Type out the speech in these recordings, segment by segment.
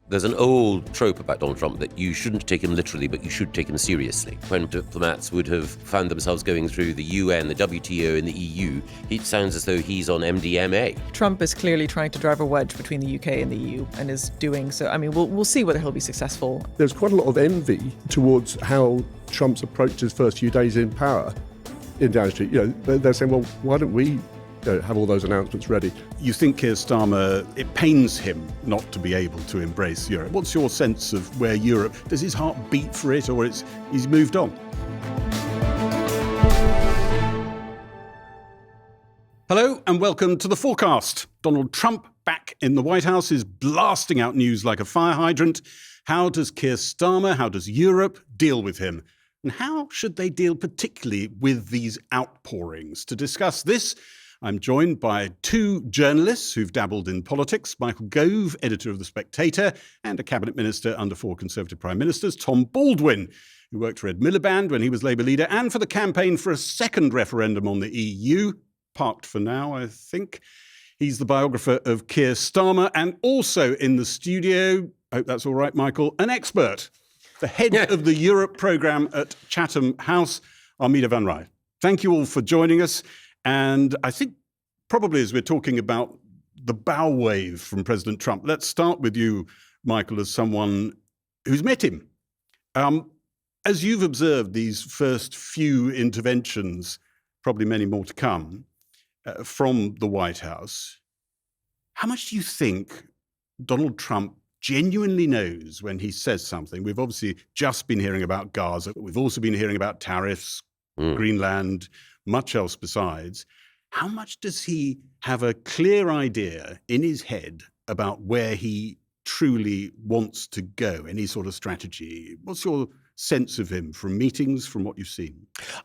There's an old trope about Donald Trump that you shouldn't take him literally, but you should take him seriously. When diplomats would have found themselves going through the UN, the WTO and the EU, it sounds as though he's on MDMA. Trump is clearly trying to drive a wedge between the UK and the EU and is doing so. I mean, we'll see whether he'll be successful. There's quite a lot of envy towards how Trump's approached his first few days in power in Downing Street. They're saying, well, why don't we have all those announcements ready? You think Keir Starmer, it pains him not to be able to embrace Europe. What's your sense of where Europe, does his heart beat for it, or he's moved on? Hello and welcome to the Fourcast. Donald Trump back in the White House is blasting out news like a fire hydrant. How does Keir Starmer, how does Europe deal with him? And how should they deal particularly with these outpourings? To discuss this, I'm joined by two journalists who've dabbled in politics, Michael Gove, editor of The Spectator, and a cabinet minister under four Conservative prime ministers, Tom Baldwin, who worked for Ed Miliband when he was Labour leader, and for the campaign for a second referendum on the EU, parked for now, I think. He's the biographer of Keir Starmer, and also in the studio, I hope that's all right, Michael, an expert, the head of the Europe programme at Chatham House, Armida van Rij. Thank you all for joining us. And I think probably as we're talking about the bow wave from President Trump, let's start with you, Michael, as someone who's met him. As you've observed these first few interventions, probably many more to come, from the White House, how much do you think Donald Trump genuinely knows when he says something? We've obviously just been hearing about Gaza. We've also been hearing about tariffs, Greenland, much else besides. How much does he have a clear idea in his head about where he truly wants to go? Any sort of strategy? What's your sense of him from meetings, from what you've seen?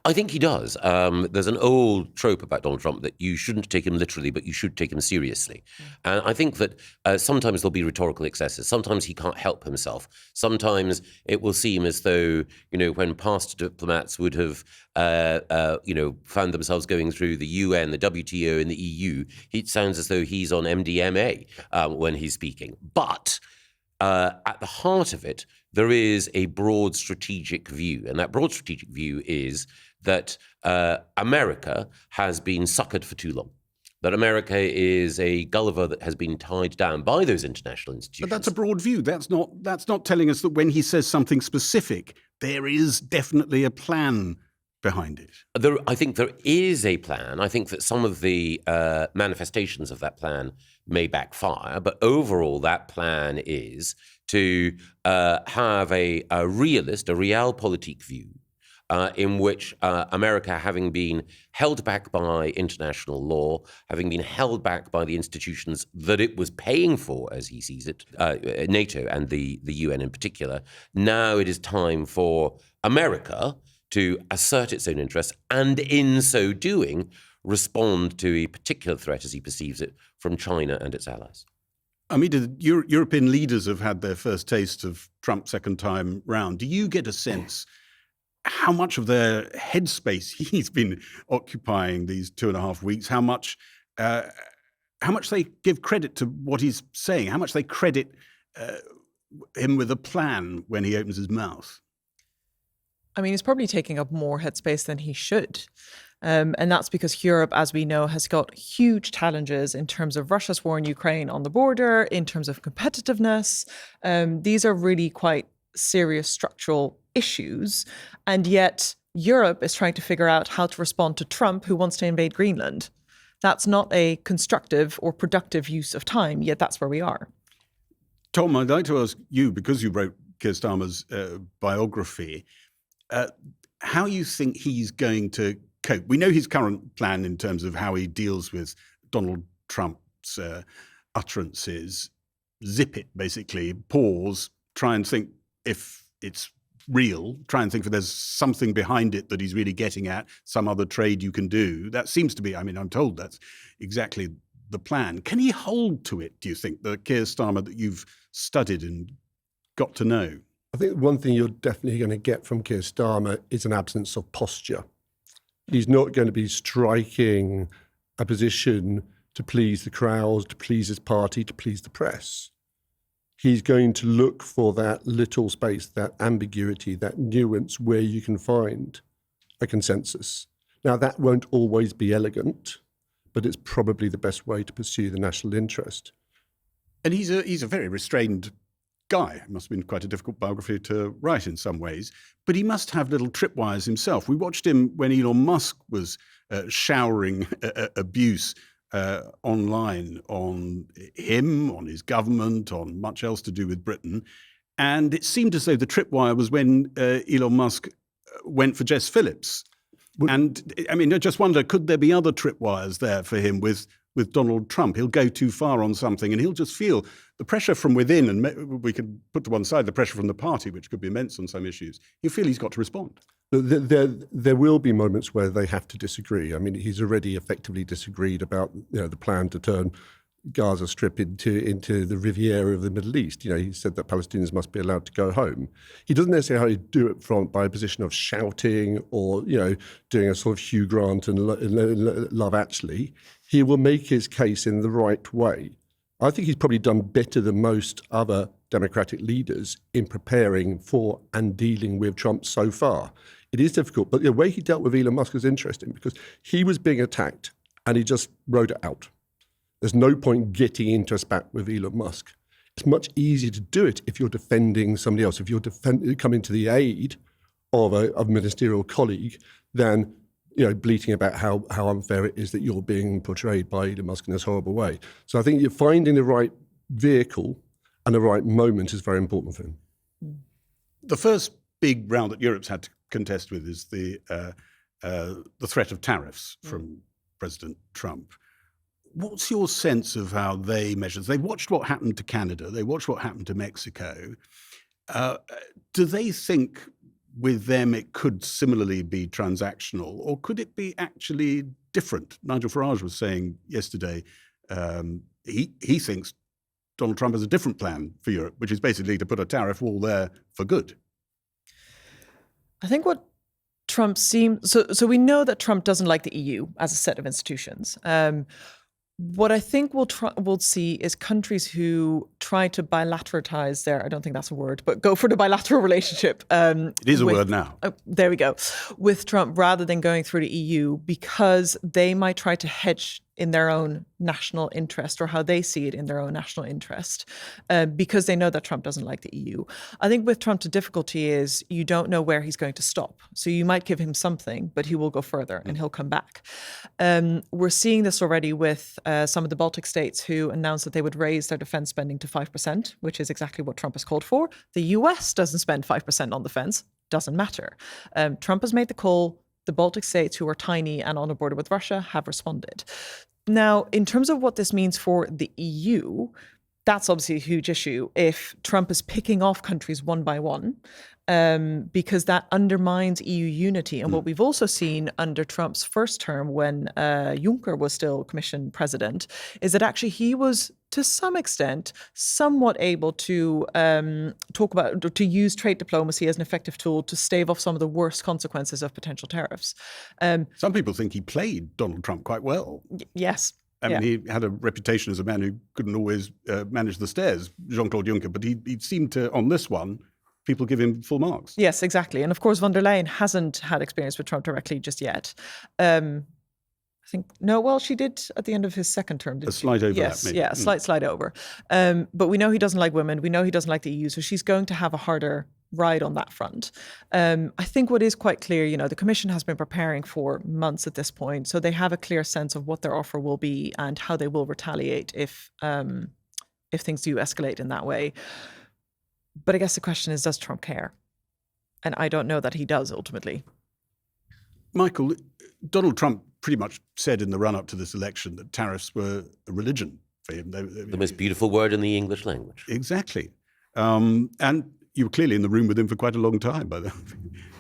I think he does. There's an old trope about Donald Trump that you shouldn't take him literally, but you should take him seriously. And I think that sometimes there'll be rhetorical excesses. Sometimes he can't help himself. Sometimes it will seem as though, when past diplomats would have, found themselves going through the UN, the WTO and the EU, it sounds as though he's on MDMA when he's speaking. But at the heart of it, there is a broad strategic view. And that broad strategic view is that America has been suckered for too long. That America is a Gulliver that has been tied down by those international institutions. But that's a broad view. That's not telling us that when he says something specific, there is definitely a plan behind it. I think there is a plan. I think that some of the manifestations of that plan may backfire, but overall that plan is to have a realpolitik view in which America, having been held back by international law, having been held back by the institutions that it was paying for, as he sees it, NATO and the UN in particular, now it is time for America to assert its own interests and in so doing respond to a particular threat as he perceives it from China and its allies. I mean, European leaders have had their first taste of Trump's second time round. Do you get a sense how much of their headspace he's been occupying these 2.5 weeks, how much they give credit to what he's saying, how much they credit him with a plan when he opens his mouth? I mean, he's probably taking up more headspace than he should. And that's because Europe, as we know, has got huge challenges in terms of Russia's war in Ukraine on the border, in terms of competitiveness. These are really quite serious structural issues. And yet Europe is trying to figure out how to respond to Trump, who wants to invade Greenland. That's not a constructive or productive use of time, yet that's where we are. Tom, I'd like to ask you, because you wrote Keir Starmer's biography, how you think he's going to cope. We know his current plan in terms of how he deals with Donald Trump's utterances. Zip it, basically. Pause. Try and think if it's real. Try and think if there's something behind it that he's really getting at, some other trade you can do. That seems to be, I mean, I'm told that's exactly the plan. Can he hold to it, do you think, the Keir Starmer that you've studied and got to know? I think one thing you're definitely going to get from Keir Starmer is an absence of posture. He's not going to be striking a position to please the crowds, to please his party, to please the press. he's going to look for that little space, that ambiguity, that nuance where you can find a consensus. Now, that won't always be elegant, but it's probably the best way to pursue the national interest. And he's a very restrained guy. It must have been quite a difficult biography to write in some ways. But he must have little tripwires himself. We watched him when Elon Musk was showering abuse online on him, on his government, on much else to do with Britain. And it seemed as though the tripwire was when Elon Musk went for Jess Phillips. And I mean, I just wonder, could there be other tripwires there for him with Donald Trump? He'll go too far on something and he'll just feel the pressure from within, and we could put to one side the pressure from the party, which could be immense on some issues. He'll feel he's got to respond. There will be moments where they have to disagree. I mean, he's already effectively disagreed about the plan to turn Gaza Strip into the Riviera of the Middle East. He said that Palestinians must be allowed to go home. He doesn't necessarily do it by a position of shouting or doing a sort of Hugh Grant and Love Actually. He will make his case in the right way. I think he's probably done better than most other Democratic leaders in preparing for and dealing with Trump so far. It is difficult, but the way he dealt with Elon Musk is interesting because he was being attacked and he just rode it out. There's no point getting into a spat with Elon Musk. It's much easier to do it if you're defending somebody else, if you're coming to the aid of a ministerial colleague, than bleating about how unfair it is that you're being portrayed by Elon Musk in this horrible way. So I think you're finding the right vehicle and the right moment is very important for him. The first big round that Europe's had to contest with is the threat of tariffs from President Trump. What's your sense of how they measure? They watched what happened to Canada. They watched what happened to Mexico. Do they think with them it could similarly be transactional, or could it be actually different? Nigel Farage was saying yesterday he thinks Donald Trump has a different plan for Europe, which is basically to put a tariff wall there for good. I think what Trump seems... So we know that Trump doesn't like the EU as a set of institutions. What I think we'll see is countries who try to bilateralize I don't think that's a word, but go for the bilateral relationship. It is a word now. There we go. With Trump, rather than going through the EU, because they might try to hedge in their own national interest, or how they see it in their own national interest, because they know that Trump doesn't like the EU. I think with Trump, the difficulty is you don't know where he's going to stop. So you might give him something, but he will go further and he'll come back. We're seeing this already with some of the Baltic states who announced that they would raise their defense spending to 5%, which is exactly what Trump has called for. The US doesn't spend 5% on defense, doesn't matter. Trump has made the call. The Baltic states, who are tiny and on a border with Russia, have responded. Now, in terms of what this means for the EU, that's obviously a huge issue if Trump is picking off countries one by one, because that undermines EU unity. And what we've also seen under Trump's first term, when Juncker was still Commission president, is that actually he was, to some extent, somewhat able to to use trade diplomacy as an effective tool to stave off some of the worst consequences of potential tariffs. Some people think he played Donald Trump quite well. Yes. I mean, he had a reputation as a man who couldn't always manage the stairs, Jean-Claude Juncker, but he seemed to, on this one, people give him full marks. Yes, exactly. And of course, von der Leyen hasn't had experience with Trump directly just yet. I think, no, well, she did at the end of his second term. Didn't a slight overlap, yes, maybe. Yeah, a slight over. But we know he doesn't like women. We know he doesn't like the EU. So she's going to have a harder ride on that front. I think what is quite clear, the Commission has been preparing for months at this point. So they have a clear sense of what their offer will be and how they will retaliate if things do escalate in that way. But I guess the question is, does Trump care? And I don't know that he does ultimately. Michael, Donald Trump pretty much said in the run-up to this election that tariffs were a religion for him. The most beautiful word in the English language. Exactly. And you were clearly in the room with him for quite a long time, by the way.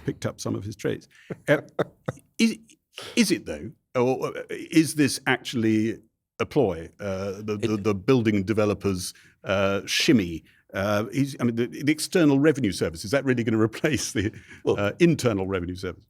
Picked up some of his traits. Is it, though? Or is this actually a ploy? The building developers shimmy? The External Revenue Service, is that really going to replace the Internal Revenue Service?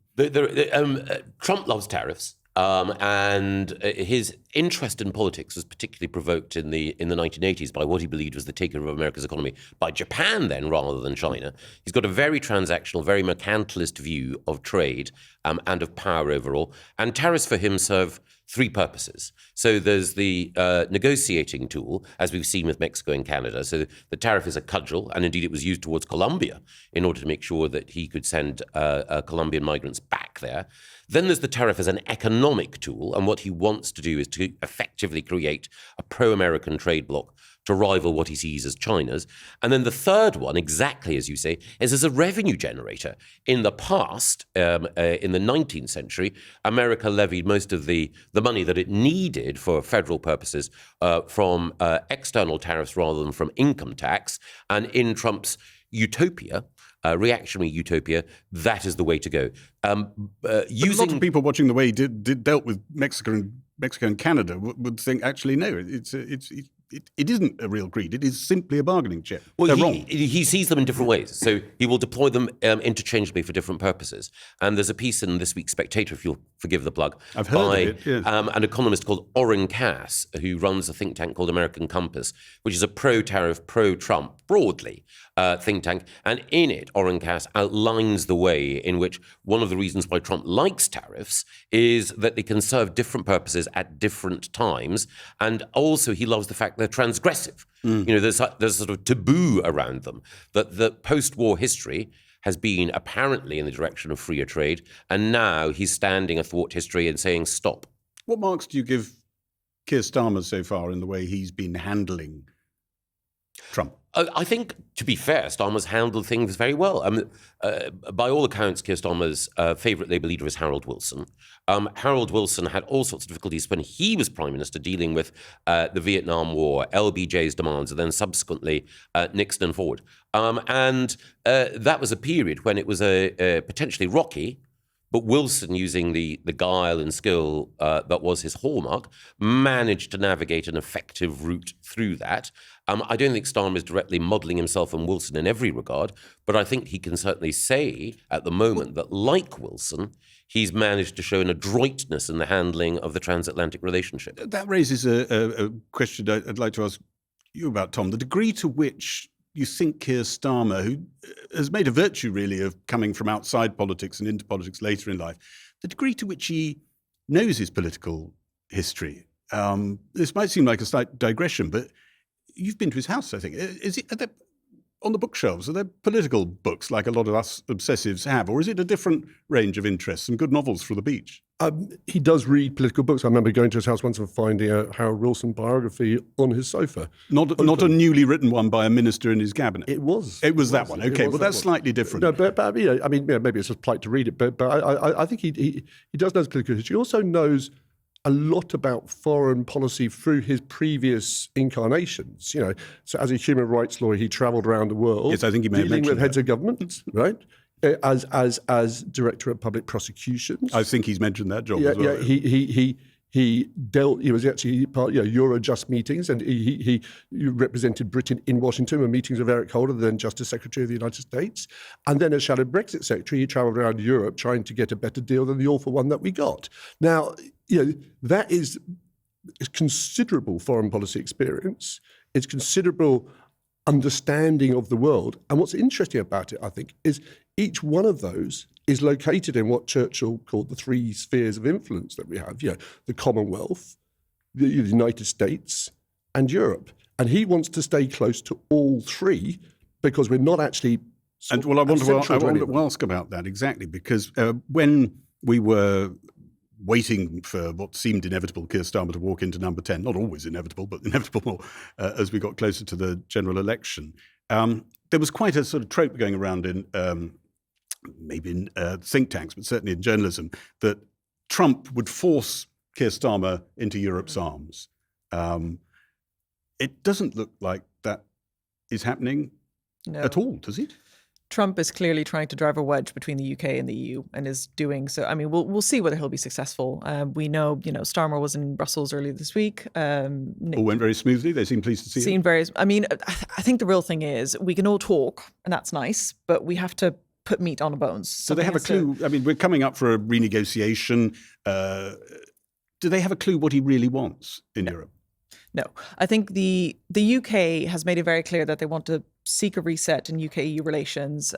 Trump loves tariffs. And his interest in politics was particularly provoked in the 1980s by what he believed was the takeover of America's economy by Japan then rather than China. He's got a very transactional, very mercantilist view of trade and of power overall. And tariffs for him serve three purposes. So there's the negotiating tool, as we've seen with Mexico and Canada. So the tariff is a cudgel, and indeed it was used towards Colombia in order to make sure that he could send Colombian migrants back there. Then there's the tariff as an economic tool, and what he wants to do is to effectively create a pro-American trade bloc to rival what he sees as China's. And then the third one, exactly as you say, is as a revenue generator. In the past, in the 19th century, America levied most of the money that it needed for federal purposes from external tariffs rather than from income tax. And in Trump's utopia, reactionary utopia, that is the way to go. A lot of people watching the way he dealt with Mexico and Canada would think, actually, no, it isn't a real greed. It is simply a bargaining chip. Well, he sees them in different ways. So he will deploy them interchangeably for different purposes. And there's a piece in this week's Spectator, if you'll forgive the plug, I've heard of it, yes. An economist called Orrin Cass, who runs a think tank called American Compass, which is a pro-tariff, pro-Trump, broadly, think tank. And in it, Orrin Cass outlines the way in which one of the reasons why Trump likes tariffs is that they can serve different purposes at different times. And also he loves the fact they're transgressive. You know, there's a sort of taboo around them, that the post-war history has been apparently in the direction of freer trade, and now he's standing athwart history and saying stop. What marks do you give Keir Starmer so far in the way he's been handling Trump? I think, to be fair, Starmer's handled things very well. By all accounts, Keir Starmer's favourite Labour leader is Harold Wilson. Harold Wilson had all sorts of difficulties when he was Prime Minister dealing with the Vietnam War, LBJ's demands, and then subsequently Nixon and forward. And that was a period when it was potentially rocky, but Wilson, using the guile and skill that was his hallmark, managed to navigate an effective route through that. I don't think Starmer is directly modelling himself on Wilson in every regard, but I think he can certainly say at the moment that, like Wilson, he's managed to show an adroitness in the handling of the transatlantic relationship. That raises a question I'd like to ask you about, Tom. The degree to which you think Keir Starmer, who has made a virtue, really, of coming from outside politics and into politics later in life, the degree to which he knows his political history. This might seem like a slight digression, but you've been to his house, I think. Are there, on the bookshelves, are there political books like a lot of us obsessives have, or is it a different range of interests and good novels for the beach? He does read political books. I remember going to his house once and finding a Harold Wilson biography on his sofa. Not a newly written one by a minister in his cabinet. It was that one. Okay, well, that's slightly different. No, but I mean, maybe it's just polite to read it. But I think he does know his political history. He also knows a lot about foreign policy through his previous incarnations. You know, so as a human rights lawyer, he travelled around the world. Yes, I think he may have dealing with mentioned heads of government, right? As director of public prosecutions. I think he's mentioned that job as well. Yeah, he was actually part Eurojust meetings, and he represented Britain in Washington with meetings of Eric Holder, then Justice Secretary of the United States. And then as shadow Brexit Secretary, he travelled around Europe trying to get a better deal than the awful one that we got. Now, that is considerable foreign policy experience. It's considerable understanding of the world. And what's interesting about it, I think, is each one of those is located in what Churchill called the three spheres of influence that we have, the Commonwealth, the United States, and Europe. And he wants to stay close to all three because we're not actually I want to ask about that exactly, because when we were waiting for what seemed inevitable, Keir Starmer to walk into number 10, not always inevitable, but inevitable as we got closer to the general election, there was quite a sort of trope going around in maybe in think tanks, but certainly in journalism, that Trump would force Keir Starmer into Europe's arms. It doesn't look like that is happening at all, does it? Trump is clearly trying to drive a wedge between the UK and the EU and is doing so. I mean, we'll see whether he'll be successful. We know, Starmer was in Brussels earlier this week. All went very smoothly. They seem pleased to see it. I mean, I think the real thing is we can all talk, and that's nice, but we have to put meat on the bones. So they have a clue. I mean, we're coming up for a renegotiation. Do they have a clue what he really wants in Europe? No. I think the UK has made it very clear that they want to seek a reset in UK-EU relations.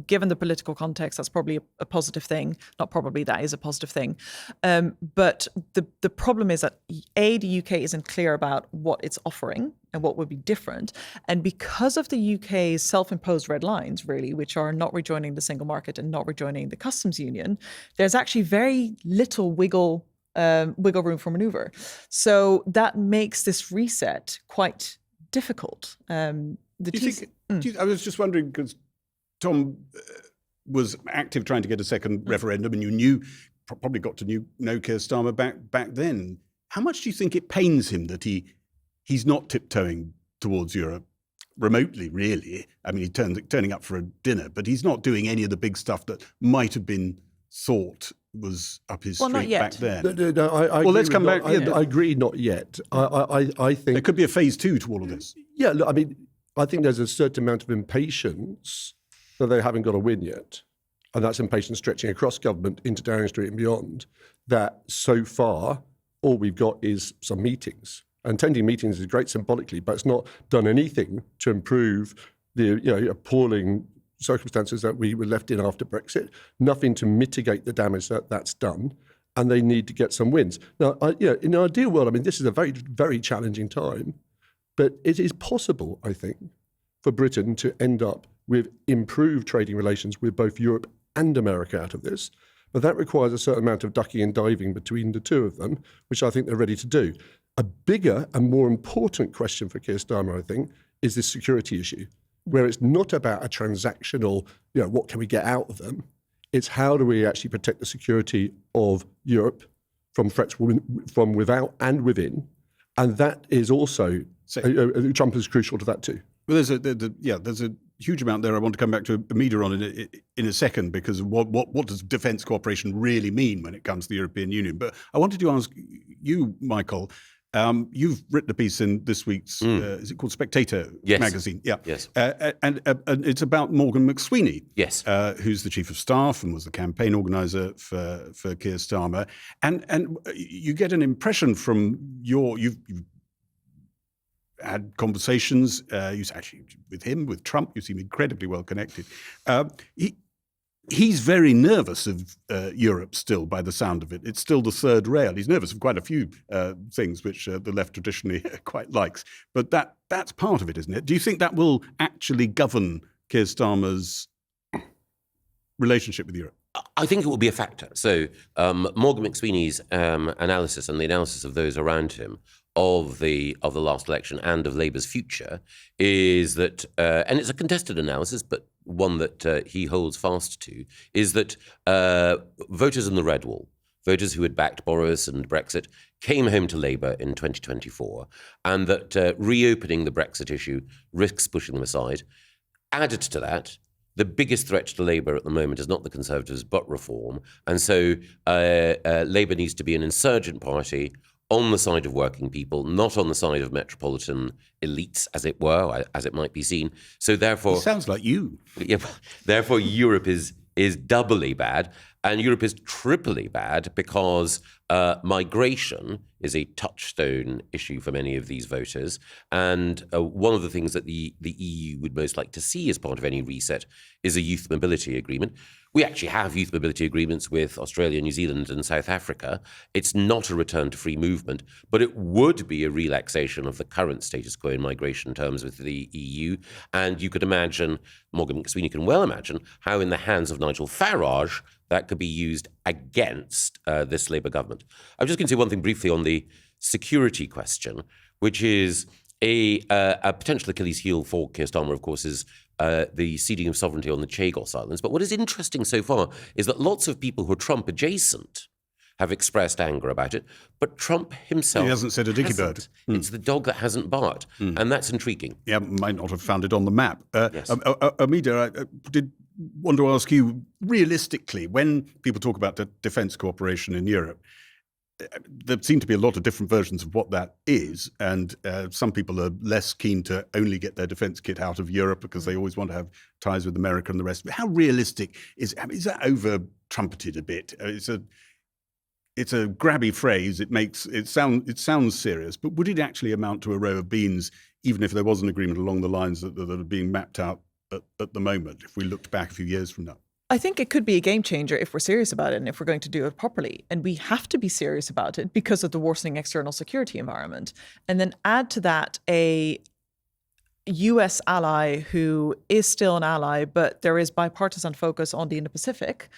Given the political context, that's probably a positive thing. Not probably, that is a positive thing. But the problem is that, the UK isn't clear about what it's offering and what would be different. And because of the UK's self-imposed red lines, really, which are not rejoining the single market and not rejoining the customs union, there's actually very little wiggle room for maneuver. So that makes this reset quite difficult. I was just wondering, because Tom was active trying to get a second referendum, and you probably got to know Keir Starmer back then. How much do you think it pains him that he's not tiptoeing towards Europe remotely, really? I mean, he's turning up for a dinner, but he's not doing any of the big stuff that might have been thought was up his street back then. No, I let's come back. I agree, not yet. I think there could be a phase 2 to all of this. Yeah, look, I mean, I think there's a certain amount of impatience that they haven't got a win yet, and that's impatience stretching across government into Downing Street and beyond. That so far, all we've got is some meetings. And attending meetings is great symbolically, but it's not done anything to improve the appalling circumstances that we were left in after Brexit, nothing to mitigate the damage that's done, and they need to get some wins. Now, in an ideal world, I mean, this is a very, very challenging time, but it is possible, I think, for Britain to end up with improved trading relations with both Europe and America out of this. But that requires a certain amount of ducking and diving between the two of them, which I think they're ready to do. A bigger and more important question for Keir Starmer, I think, is this security issue, where it's not about a transactional, what can we get out of them? It's how do we actually protect the security of Europe from threats from without and within? And that is also, Trump is crucial to that too. Well, there's a huge amount there I want to come back to Armida on in a second, because what does defence cooperation really mean when it comes to the European Union? But I wanted to ask you, Michael, you've written a piece in this week's, is it called Spectator magazine? Yeah. Yes. And it's about Morgan McSweeney. Yes. Who's the chief of staff and was the campaign organiser for Keir Starmer. And you get an impression from you've had conversations, actually with him, with Trump, you seem incredibly well connected. He's very nervous of Europe still, by the sound of it. It's still the third rail. He's nervous of quite a few things which the left traditionally quite likes. But that's part of it, isn't it? Do you think that will actually govern Keir Starmer's relationship with Europe? I think it will be a factor. So Morgan McSweeney's analysis and the analysis of those around him of the last election and of Labour's future is that, and it's a contested analysis, but one that he holds fast to, is that voters in the Red Wall, voters who had backed Boris and Brexit, came home to Labour in 2024, and that reopening the Brexit issue risks pushing them aside. Added to that, the biggest threat to Labour at the moment is not the Conservatives, but reform. And so Labour needs to be an insurgent party on the side of working people, not on the side of metropolitan elites, as it were, as it might be seen. So therefore... It sounds like you. Yeah, therefore, Europe is doubly bad, and Europe is triply bad because migration is a touchstone issue for many of these voters. And one of the things that the EU would most like to see as part of any reset is a youth mobility agreement. We actually have youth mobility agreements with Australia, New Zealand and South Africa. It's not a return to free movement, but it would be a relaxation of the current status quo in migration terms with the EU. And you could imagine, Morgan McSweeney can well imagine, how in the hands of Nigel Farage that could be used against this Labour government. I'm just going to say one thing briefly on the security question, which is a potential Achilles heel for Keir Starmer, of course, is the ceding of sovereignty on the Chagos Islands. But what is interesting so far is that lots of people who are Trump adjacent have expressed anger about it, but Trump himself he hasn't said a dicky bird. It's the dog that hasn't barked, and that's intriguing. Yeah, might not have found it on the map. Yes. Armida, I did want to ask you, realistically, when people talk about the defence cooperation in Europe, there seem to be a lot of different versions of what that is, and some people are less keen to only get their defence kit out of Europe because they always want to have ties with America and the rest of it. How realistic is that over-trumpeted a bit? It's a grabby phrase. It sounds serious, but would it actually amount to a row of beans, even if there was an agreement along the lines that are being mapped out at the moment, if we looked back a few years from now? I think it could be a game changer if we're serious about it and if we're going to do it properly. And we have to be serious about it because of the worsening external security environment. And then add to that a US ally who is still an ally, but there is bipartisan focus on the Indo-Pacific,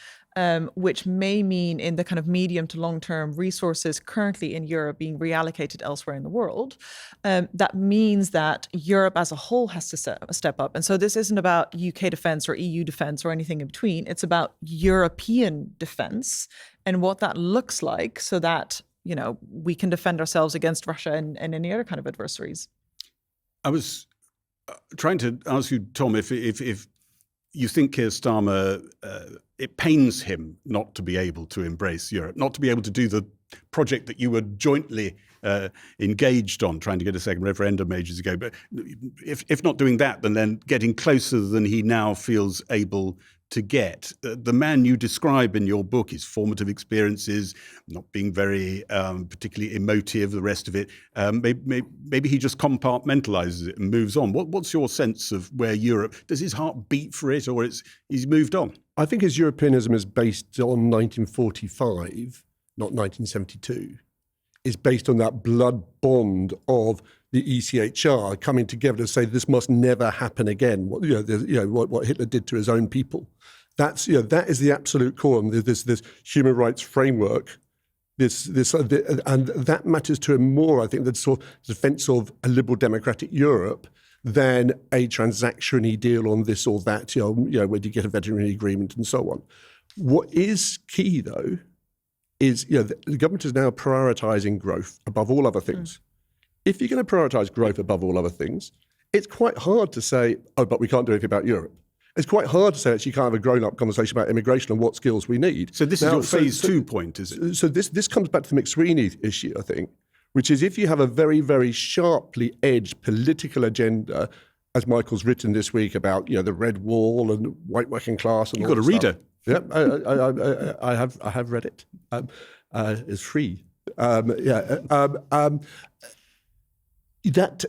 which may mean in the kind of medium to long-term resources currently in Europe being reallocated elsewhere in the world. That means that Europe as a whole has to step up. And so this isn't about UK defense or EU defense or anything in between. It's about European defense and what that looks like so that, we can defend ourselves against Russia and any other kind of adversaries. I was trying to ask you, Tom, if you think Keir Starmer, it pains him not to be able to embrace Europe, not to be able to do the project that you were jointly engaged on, trying to get a second referendum ages ago. But if not doing that, then getting closer than he now feels able to get. The man you describe in your book, his formative experiences, not being very particularly emotive, the rest of it, maybe he just compartmentalizes it and moves on. What's your sense of where Europe, does his heart beat for it, or he's moved on? I think his Europeanism is based on 1945, not 1972. Is based on that blood bond of the ECHR coming together to say this must never happen again. What Hitler did to his own people. That is the absolute core. And this human rights framework. And that matters to him more, I think, than sort of defence of a liberal democratic Europe than a transactional deal on this or that. Where you get a veterinary agreement and so on. What is key though is the government is now prioritising growth above all other things. If you're going to prioritise growth above all other things, it's quite hard to say, but we can't do anything about Europe. It's quite hard to say that you can't have a grown-up conversation about immigration and what skills we need. So this is your phase two point, is it? So this comes back to the McSweeney issue, I think, which is if you have a very, very sharply edged political agenda, as Michael's written this week about the red wall and white working class and you've got a reader. Yeah, I have read it. It's free. That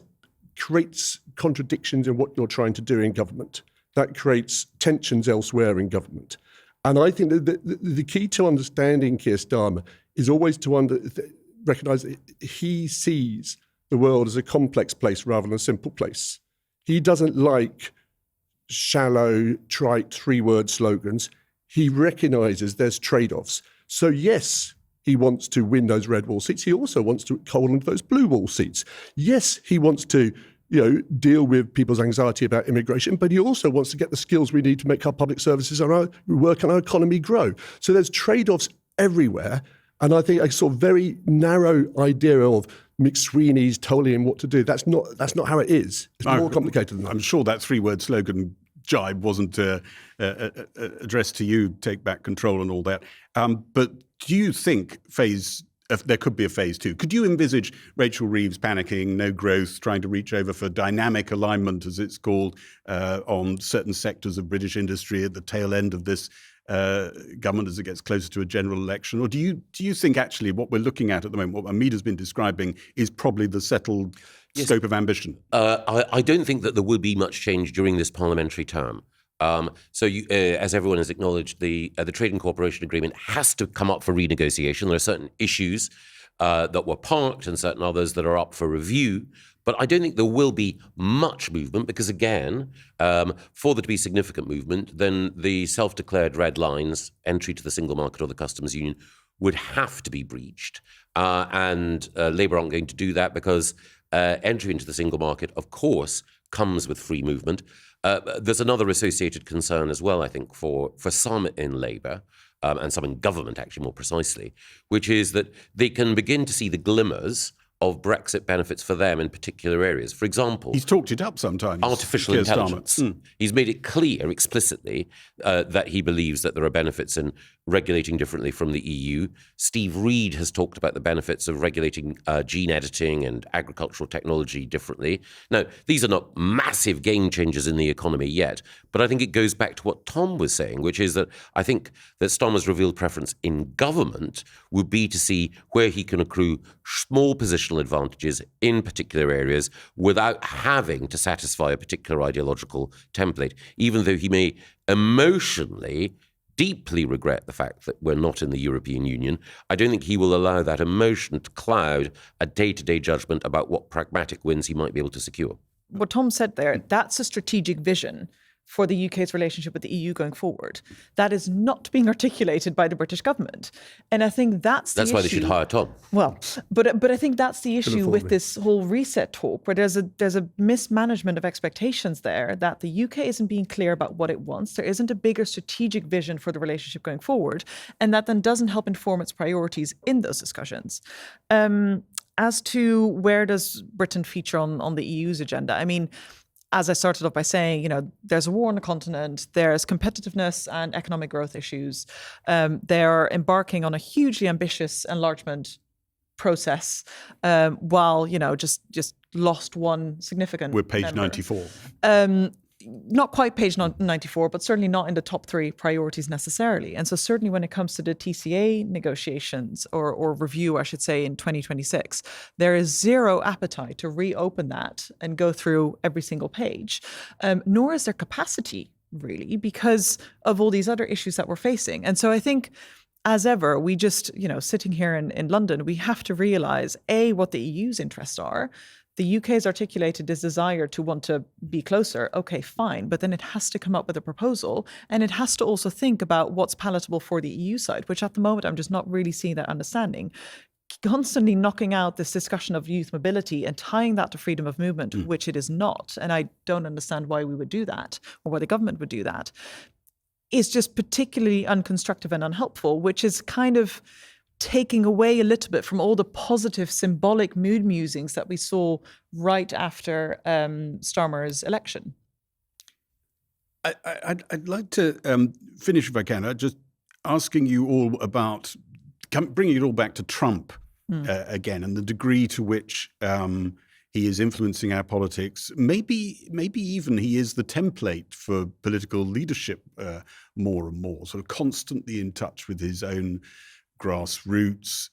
creates contradictions in what you're trying to do in government. That creates tensions elsewhere in government. And I think that the key to understanding Keir Starmer is always to recognise that he sees the world as a complex place rather than a simple place. He doesn't like shallow, trite, three-word slogans. He recognises there's trade-offs. So yes, he wants to win those red wall seats. He also wants to hold on to those blue wall seats. Yes, he wants to deal with people's anxiety about immigration, but he also wants to get the skills we need to make our public services and our work and our economy grow. So there's trade-offs everywhere. And I think a sort of very narrow idea of McSweeney's telling him what to do, that's not how it is. It's more complicated than that. I'm sure that three-word slogan jibe wasn't addressed to you, take back control and all that. But do you think there could be a phase two? Could you envisage Rachel Reeves panicking, no growth, trying to reach over for dynamic alignment, as it's called, on certain sectors of British industry at the tail end of this government as it gets closer to a general election? Or do you think actually what we're looking at the moment, what Armida's been describing, is probably the settled scope of ambition? I don't think that there will be much change during this parliamentary term. As everyone has acknowledged, the Trade and Cooperation Agreement has to come up for renegotiation. There are certain issues that were parked and certain others that are up for review. But I don't think there will be much movement because, again, for there to be significant movement, then the self-declared red lines, entry to the single market or the customs union, would have to be breached. And Labour aren't going to do that because entry into the single market, of course, comes with free movement. There's another associated concern as well, I think, for some in Labour, and some in government, actually, more precisely, which is that they can begin to see the glimmers of Brexit benefits for them in particular areas. For example, He's talked it up sometimes. artificial Keir intelligence. Starmer. He's made it clear explicitly that he believes that there are benefits in regulating differently from the EU. Steve Reed has talked about the benefits of regulating gene editing and agricultural technology differently. Now, these are not massive game changers in the economy yet, but I think it goes back to what Tom was saying, which is that I think that Starmer's revealed preference in government would be to see where he can accrue small positional advantages in particular areas without having to satisfy a particular ideological template, even though he may emotionally deeply regret the fact that we're not in the European Union. I don't think he will allow that emotion to cloud a day-to-day judgment about what pragmatic wins he might be able to secure. What Tom said there, that's a strategic vision for the UK's relationship with the EU going forward. That is not being articulated by the British government. And I think that's the issue. That's why they should hire Tom. Well, but I think that's the issue with this whole reset talk, where there's a mismanagement of expectations there, that the UK isn't being clear about what it wants. There isn't a bigger strategic vision for the relationship going forward, and that then doesn't help inform its priorities in those discussions. As to where does Britain feature on the EU's agenda, I mean, as I started off by saying, there's a war on the continent, there's competitiveness and economic growth issues. They're embarking on a hugely ambitious enlargement process, while, just lost one significant We're page member. 94. Not quite page 94, but certainly not in the top 3 priorities necessarily. And so certainly when it comes to the TCA negotiations or review, I should say, in 2026, there is zero appetite to reopen that and go through every single page, nor is there capacity really because of all these other issues that we're facing. And so I think, as ever, we just, sitting here in London, we have to realize, A, what the EU's interests are. The UK has articulated this desire to want to be closer. Okay, fine. But then it has to come up with a proposal, and it has to also think about what's palatable for the EU side, which at the moment I'm just not really seeing that understanding. Constantly knocking out this discussion of youth mobility and tying that to freedom of movement, which it is not. And I don't understand why we would do that, or why the government would do that. Is just particularly unconstructive and unhelpful, which is kind of taking away a little bit from all the positive symbolic mood musings that we saw right after Starmer's election. I'd like to finish, if I can, just asking you all about, bringing it all back to Trump again, and the degree to which he is influencing our politics. Maybe even he is the template for political leadership more and more, sort of constantly in touch with his own grassroots,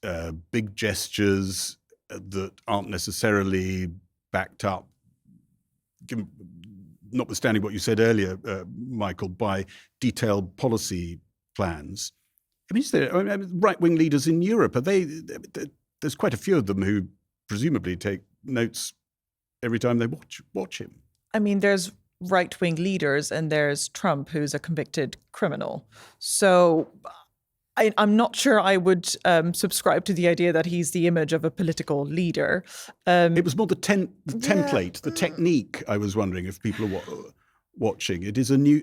big gestures that aren't necessarily backed up, notwithstanding what you said earlier, Michael, by detailed policy plans. I mean, is there right-wing leaders in Europe? There's quite a few of them who presumably take notes every time they watch him. I mean, there's right-wing leaders and there's Trump, who's a convicted criminal. So I'm not sure I would subscribe to the idea that he's the image of a political leader. It was more the template, the technique. I was wondering if people are watching. It is a new,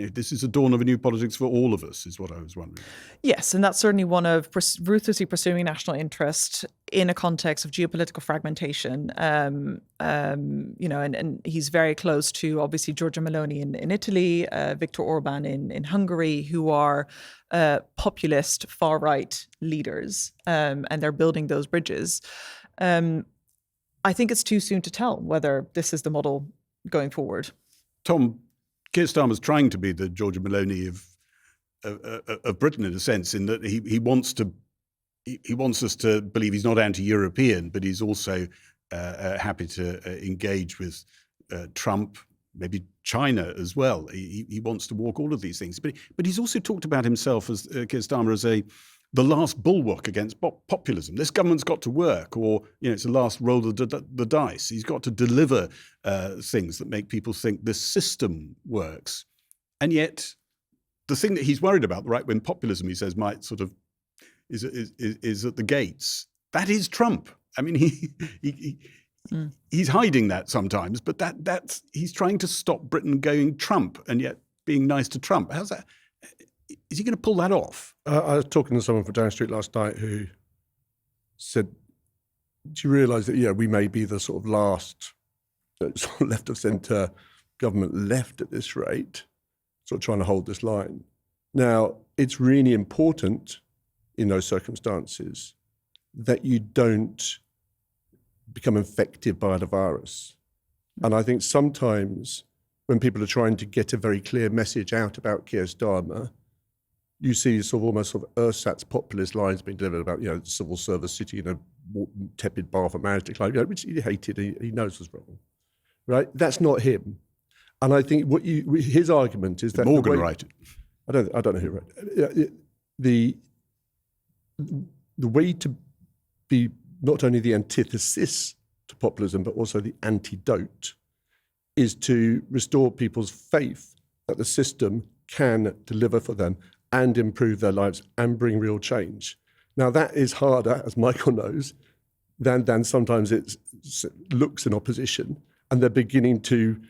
this is a dawn of a new politics for all of us, is what I was wondering. Yes, and that's certainly one of ruthlessly pursuing national interest in a context of geopolitical fragmentation. And he's very close to, obviously, Giorgia Meloni in Italy, Viktor Orban in Hungary, who are populist far-right leaders, and they're building those bridges. I think it's too soon to tell whether this is the model going forward. Tom, Keir Starmer's trying to be the Giorgia Meloni of Britain, in a sense, in that he wants us to believe he's not anti-European, but he's also happy to engage with Trump, maybe China as well. He wants to walk all of these things, but he's also talked about himself as Keir Starmer as the last bulwark against populism. This government's got to work, or it's the last roll of the dice. He's got to deliver things that make people think this system works. And yet, the thing that he's worried about, the right-wing populism, he says, might sort of is at the gates. That is Trump. I mean, he's hiding that sometimes, but that's he's trying to stop Britain going Trump, and yet being nice to Trump. How's that? Is he going to pull that off? I was talking to someone from Down Street last night who said Do you realise that, we may be the sort of last sort of left of centre government left at this rate, sort of trying to hold this line. Now, it's really important in those circumstances that you don't become infected by the virus. And I think sometimes when people are trying to get a very clear message out about Keir Starmer, you see sort of almost sort of ersatz populist lines being delivered about, the civil service sitting in a tepid bar for marriage decline, which he hated, he knows was wrong, right? That's not him. And I think his argument is that Morgan wrote it. I don't know who wrote it. The way to be not only the antithesis to populism, but also the antidote, is to restore people's faith that the system can deliver for them and improve their lives and bring real change. Now, that is harder, as Michael knows, than sometimes it looks in opposition. And they're beginning to,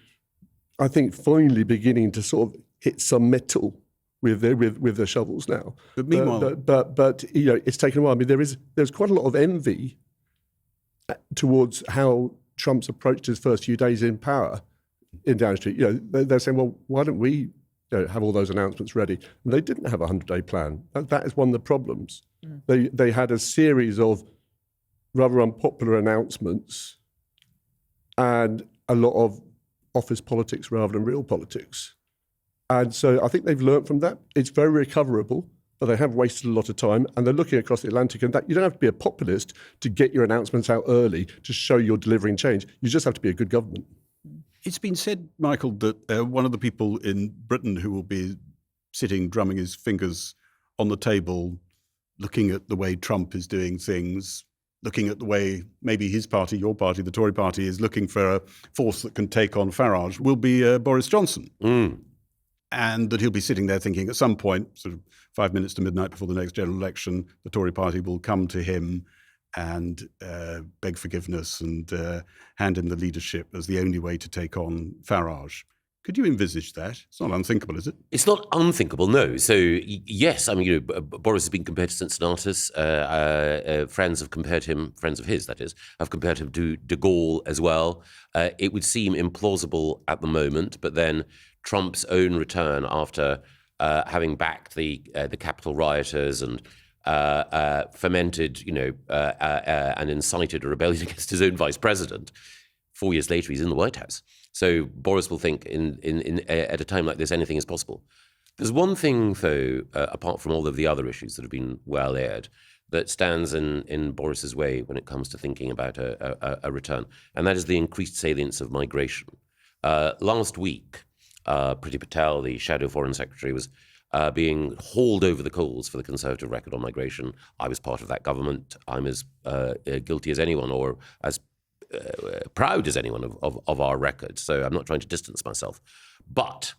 I think, finally beginning to sort of hit some metal with their shovels now. But meanwhile, but it's taken a while. I mean, there's quite a lot of envy towards how Trump's approached his first few days in power in Downing Street. They're saying, well, why don't we have all those announcements ready? And they didn't have a 100-day plan. That is one of the problems. They had a series of rather unpopular announcements and a lot of office politics rather than real politics. And so I think they've learned from that. It's very recoverable, but they have wasted a lot of time, and they're looking across the Atlantic, and that you don't have to be a populist to get your announcements out early to show you're delivering change. You just have to be a good government. It's been said, Michael, that one of the people in Britain who will be sitting, drumming his fingers on the table, looking at the way Trump is doing things, looking at the way maybe his party, your party, the Tory party, is looking for a force that can take on Farage, will be Boris Johnson. And that he'll be sitting there thinking at some point, sort of 5 minutes to midnight before the next general election, the Tory party will come to him and beg forgiveness and hand him the leadership as the only way to take on Farage. Could you envisage that? It's not unthinkable, is it? It's not unthinkable, no. So, yes, I mean, Boris has been compared to Cincinnatus. Friends have compared him, friends of his, that is, have compared him to de Gaulle as well. It would seem implausible at the moment, but then Trump's own return after having backed the Capitol rioters and fermented, and incited a rebellion against his own vice president. 4 years later, he's in the White House. So Boris will think at a time like this, anything is possible. There's one thing, though, apart from all of the other issues that have been well aired, that stands in Boris's way when it comes to thinking about a return, and that is the increased salience of migration. Last week, Priti Patel, the shadow foreign secretary, was being hauled over the coals for the Conservative record on migration. I was part of that government. I'm as guilty as anyone, or as proud as anyone of our record. So I'm not trying to distance myself. But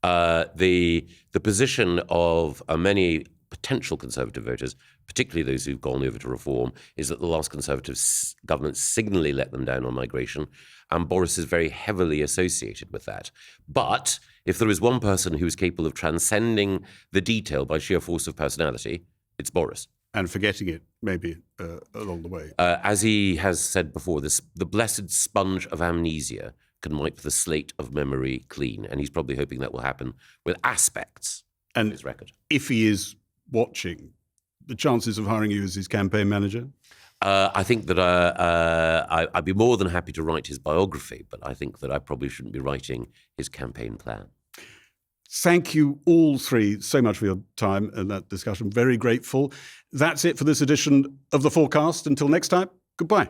the position of many potential Conservative voters, particularly those who've gone over to reform, is that the last Conservative government signally let them down on migration, and Boris is very heavily associated with that. But if there is one person who is capable of transcending the detail by sheer force of personality, it's Boris. And forgetting it, maybe, along the way. As he has said before, the blessed sponge of amnesia can wipe the slate of memory clean, and he's probably hoping that will happen with aspects of his record. If he is watching, the chances of hiring you as his campaign manager? I think that I'd be more than happy to write his biography, but I think that I probably shouldn't be writing his campaign plan. Thank you all three so much for your time and that discussion. Very grateful. That's it for this edition of The Fourcast. Until next time, goodbye.